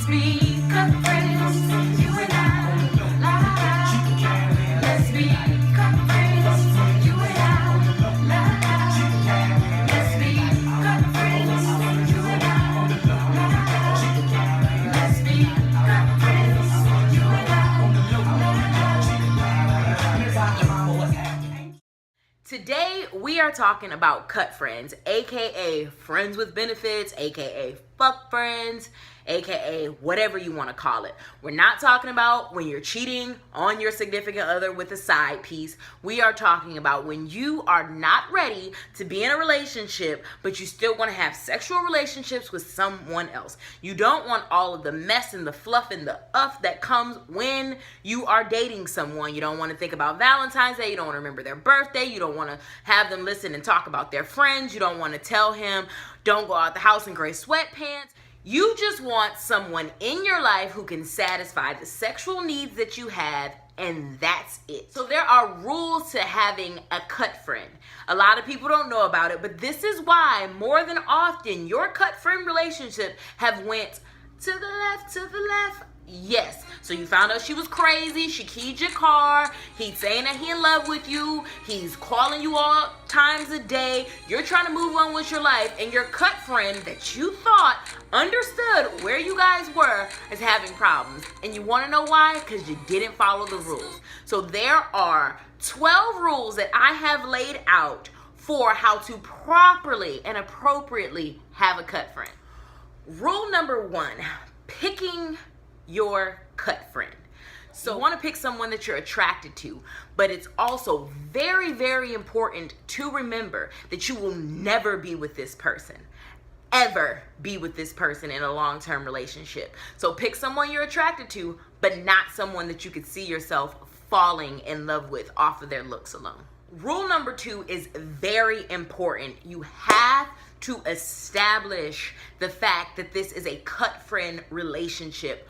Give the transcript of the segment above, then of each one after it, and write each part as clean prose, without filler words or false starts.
Let's be good friends, you and I. La la la. Let's be good friends, you and I. La la. Let's be good friends, you and I. La la. Let's be good friends, you and I. Today, we are talking about cut friends, aka friends with benefits, aka fuck friends, aka whatever you want to call it. We're not talking about when you're cheating on your significant other with a side piece. We are talking about when you are not ready to be in a relationship, but you still want to have sexual relationships with someone else. You don't want all of the mess and the fluff and the that comes when you are dating someone. You don't want to think about Valentine's Day. You don't want to remember their birthday. You don't want to have them listen and talk about their friends. You don't want to tell him, don't go out the house in gray sweatpants. You just want someone in your life who can satisfy the sexual needs that you have, and that's it. So there are rules to having a cut friend. A lot of people don't know about it, but this is why more than often your cut friend relationship have went to the left. Yes. So you found out she was crazy. She keyed your car. He's saying that he in love with you. He's calling you all times a day. You're trying to move on with your life, and your cut friend that you thought understood where you guys were is having problems. And you want to know why? Because you didn't follow the rules. So there are 12 rules that I have laid out for how to properly and appropriately have a cut friend. Rule number 1, picking your cut friend. So you want to pick someone that you're attracted to, but it's also very, very important to remember that you will never be with this person. Ever be with this person in a long-term relationship. So pick someone you're attracted to, but not someone that you could see yourself falling in love with off of their looks alone. Rule number 2 is very important. You have to establish the fact that this is a cut friend relationship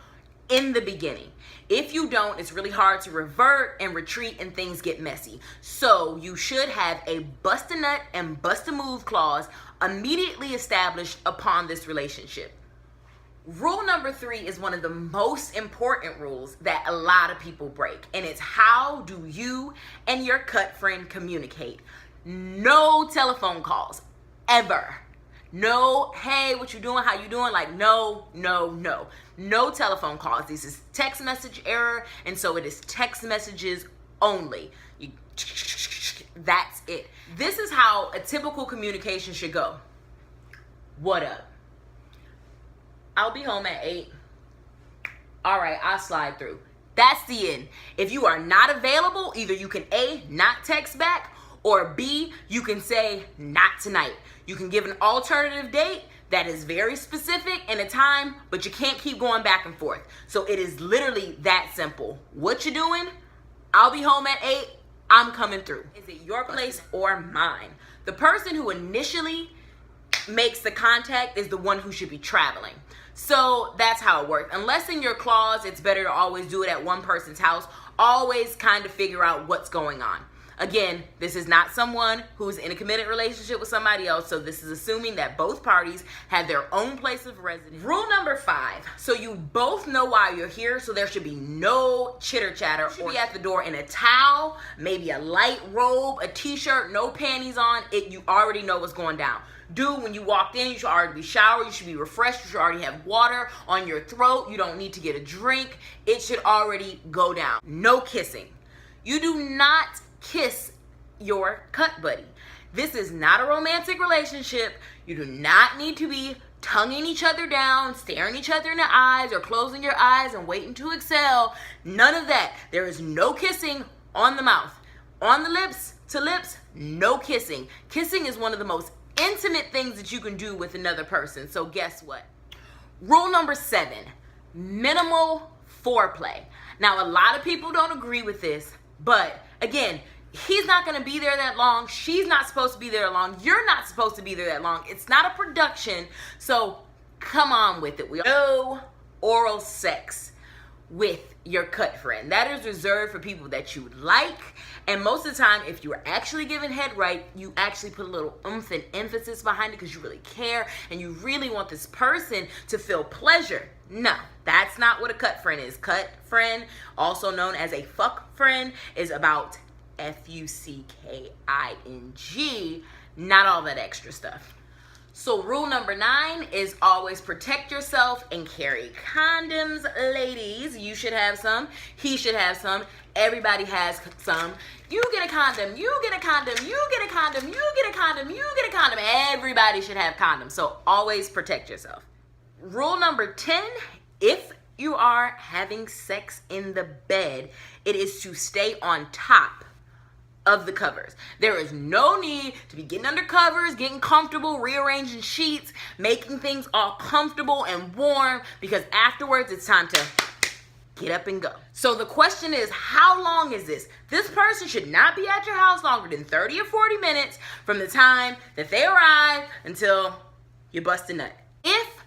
in the beginning. If you don't, it's really hard to revert and retreat and things get messy. So you should have a bust a nut and bust a move clause immediately established upon this relationship. Rule number 3 is one of the most important rules that a lot of people break, and it's how do you and your cut friend communicate? No telephone calls, ever. No, hey, what you doing? How you doing? Like, no. No telephone calls. This is text message error, and so it is text messages only. That's it. This is how a typical communication should go. What up? I'll be home at 8. All right, I'll slide through. That's the end. If you are not available, either you can A, not text back, or B, you can say, not tonight. You can give an alternative date that is very specific and a time, but you can't keep going back and forth. So it is literally that simple. What you doing? I'll be home at 8. I'm coming through. Is it your place or mine? The person who initially makes the contact is the one who should be traveling. So that's how it works. Unless in your clause, it's better to always do it at one person's house. Always kind of figure out what's going on. Again, this is not someone who's in a committed relationship with somebody else, so this is assuming that both parties have their own place of residence. Rule number 5, so you both know why you're here, so there should be no chitter chatter. You should be at the door in a towel, maybe a light robe, a t-shirt, no panties on. You already know what's going down. Dude, when you walked in, you should already be showered, you should be refreshed, you should already have water on your throat, you don't need to get a drink. It should already go down. No kissing. You do not kiss your cut buddy. This is not a romantic relationship. You do not need to be tonguing each other down, staring each other in the eyes, or closing your eyes and waiting to exhale. None of that. There is no kissing on the mouth. On the lips to lips, no kissing. Kissing is one of the most intimate things that you can do with another person. So guess what? Rule number 7, minimal foreplay. Now, a lot of people don't agree with this, but again, he's not going to be there that long. She's not supposed to be there long. You're not supposed to be there that long. It's not a production, so come on with it. No oral sex with your cut friend. That is reserved for people that you like, and most of the time, if you're actually giving head right, you actually put a little oomph and emphasis behind it because you really care and you really want this person to feel pleasure. No, that's not what a cut friend is. Cut friend, also known as a fuck friend, is about Fucking, not all that extra stuff. So rule number 9 is always protect yourself and carry condoms. Ladies, you should have some. He should have some. Everybody has some. You get a condom. You get a condom. You get a condom. You get a condom. You get a condom. Everybody should have condoms. So always protect yourself. Rule number 10, if you are having sex in the bed, it is to stay on top of the covers. There is no need to be getting under covers, getting comfortable, rearranging sheets, making things all comfortable and warm, because afterwards it's time to get up and go. So the question is, how long is this? This person should not be at your house longer than 30 or 40 minutes from the time that they arrive until you bust a nut. If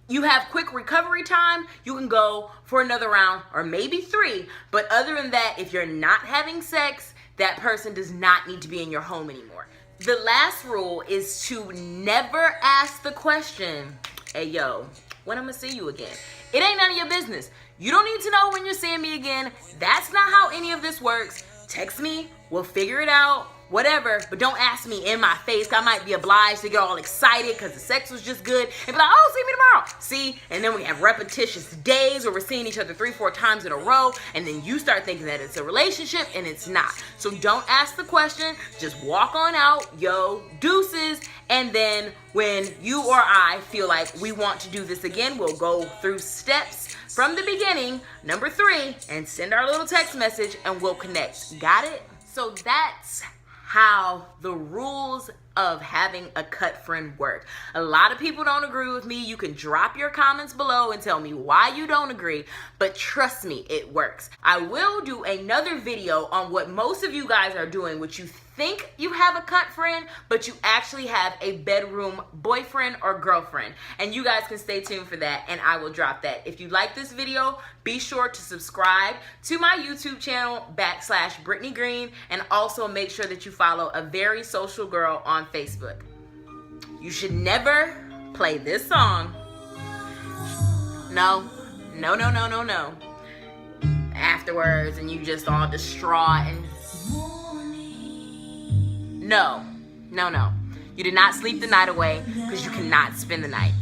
you have quick recovery time, you can go for another round or maybe 3. But other than that, if you're not having sex, that person does not need to be in your home anymore. The last rule is to never ask the question, hey, yo, when I'm gonna see you again? It ain't none of your business. You don't need to know when you're seeing me again. That's not how any of this works. Text me, we'll figure it out, whatever, but don't ask me in my face. I might be obliged to get all excited because the sex was just good and be like, oh, see me tomorrow. See, and then we have repetitious days where we're seeing each other 3-4 times in a row, and then you start thinking that it's a relationship, and it's not. So don't ask the question, just walk on out, yo, deuces, and then when you or I feel like we want to do this again, we'll go through steps from the beginning, number 3, and send our little text message, and we'll connect. Got it? So that's how the rules of having a cut friend work. A lot of people don't agree with me. You can drop your comments below and tell me why you don't agree, but trust me, it works. I will do another video on what most of you guys are doing, which you think you have a cut friend, but you actually have a bedroom boyfriend or girlfriend. And you guys can stay tuned for that, and I will drop that. If you like this video, be sure to subscribe to my YouTube channel, /Brittany Green, and also make sure that you follow A Very Social Girl on Facebook. You should never play this song. No. Afterwards, and you just all distraught and No. You did not sleep the night away because you cannot spend the night.